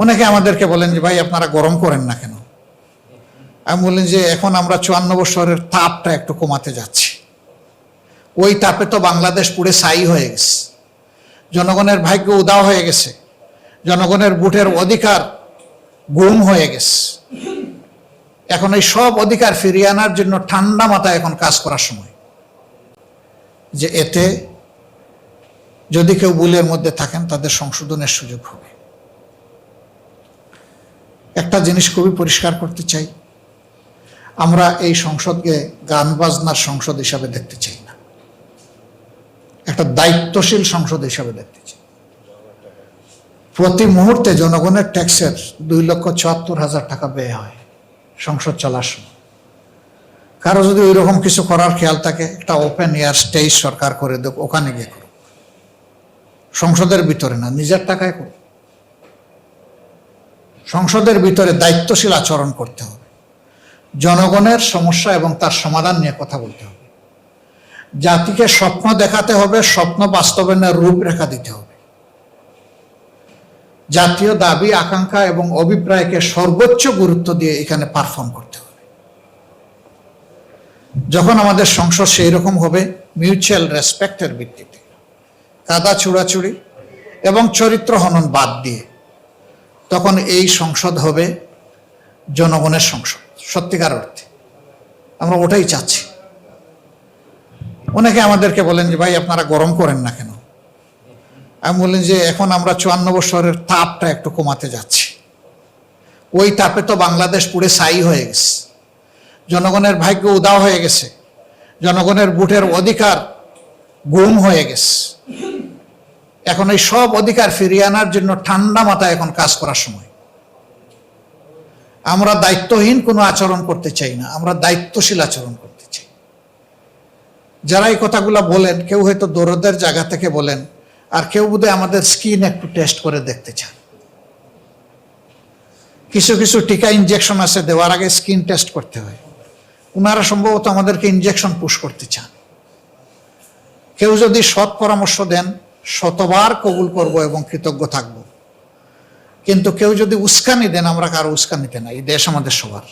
অনেকে আমাদেরকে বলেন যে ভাই আপনারা গরম করেন না কেন? আমি বললেন যে এখন আমরা 54 বছরের তাপটা একটু কমাতে যাচ্ছি। ওই তাপে তো বাংলাদেশ পুরো ছাই হয়ে গেছে, জনগণের ভাগ্য উদাও হয়ে গেছে, জনগণের ভোটের অধিকার গুম হয়ে গেছে। এখন এই সব অধিকার ফিরিয়ে আনার জন্য ঠান্ডা মাথায় এখন কাজ করার সময়, যে এতে যদি কেউ ভুলের মধ্যে থাকেন তাদের সংশোধনের সুযোগ হবে। একটা জিনিস খুবই পরিষ্কার করতে চাই, আমরা এই সংসদকে গান বাজনার সংসদ হিসাবে দেখতে চাই না, একটা দায়িত্বশীল সংসদ হিসাবে দেখতে চাই। প্রতি মুহূর্তে জনগণের ট্যাক্সের 2,74,000 টাকা ব্যয় হয় সংসদ চলার সময়। কারো যদি ওই রকম কিছু করার খেয়াল থাকে, একটা ওপেন এয়ার স্টেজ সরকার করে দেখ, ওখানে গিয়ে করুক, সংসদের ভিতরে না, নিজের টাকায় করুক। সংসদের ভিতরে দায়িত্বশীল আচরণ করতে হবে, জনগণের সমস্যা এবং তার সমাধান নিয়ে কথা বলতে হবে, জাতিকে স্বপ্ন দেখাতে হবে, স্বপ্ন বাস্তবায়নের রূপরেখা দিতে হবে, জাতীয় দাবি আকাঙ্ক্ষা এবং অভিপ্রায়কে সর্বোচ্চ গুরুত্ব দিয়ে এখানে পারফর্ম করতে হবে। যখন আমাদের সংসদ সেই রকম হবে, মিউচুয়াল রেসপেক্টের ভিত্তিতে, কাদা ছুড়াছুড়ি এবং চরিত্র হনন বাদ দিয়ে, তখন এই সংসদ হবে জনগণের সংসদ সত্যিকার অর্থে। আমরা ওটাই চাচ্ছি। অনেকে আমাদেরকে বলেন যে ভাই আপনারা গরম করেন না কেন? আমি বললেন যে এখন আমরা 54 বছরের তাপটা একটু কমাতে যাচ্ছি। ওই তাপে তো বাংলাদেশ পুরো ছাই হয়ে গেছে, জনগণের ভাগ্য উদাও হয়ে গেছে, জনগণের ভোটের অধিকার গুম হয়ে গেছে। এখন এই সব অধিকার ফিরিয়ে আনার জন্য ঠান্ডা মাথায় এখন কাজ করার সময়। আমরা দায়িত্বহীন কোনো আচরণ করতে চাই না, আমরা দায়িত্বশীল আচরণ করতে চাই। যারা এই কথাগুলো বলেন, কেউ হয়তো দরদের জায়গা থেকে বলেন, আর কেউ বোধহয় আমাদের স্কিন একটু টেস্ট করে দেখতে চান। কিছু কিছু টিকা ইনজেকশন আছে, দেওয়ার আগে স্কিন টেস্ট করতে হয়। ওনারা সম্ভবত আমাদেরকে ইনজেকশন পুশ করতে চান। কেউ যদি সৎ পরামর্শ দেন, শতবার কবুল করব এবং কৃতজ্ঞ থাকব। কিন্তু কেউ যদি উস্কানি দেন, আমরা কারো উস্কানিতে না, এই দেশ আমাদের সবার।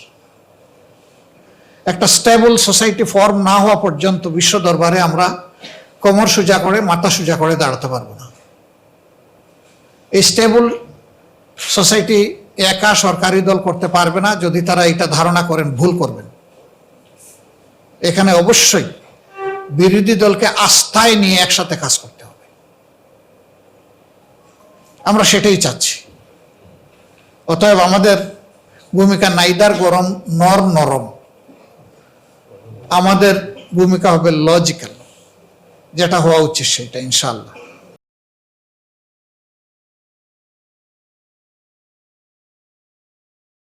একটা স্টেবল সোসাইটি ফর্ম না হওয়া পর্যন্ত বিশ্ব দরবারে আমরা কোমর সোজা করে, মাথা সোজা করে দাঁড়াতে পারবো না। এই স্টেবল সোসাইটি একা সরকারি দল করতে পারবে না। যদি তারা এটা ধারণা করেন, ভুল করবেন। এখানে অবশ্যই বিরোধী দলকে আস্থায় নিয়ে একসাথে কাজ করতে হবে। আমরা সেটাই চাচ্ছি। অতএব আমাদের ভূমিকা নাইদার গরম নর নরম, আমাদের ভূমিকা হবে লজিক্যাল, যেটা হওয়া উচিত সেটা ইনশাআল্লাহ।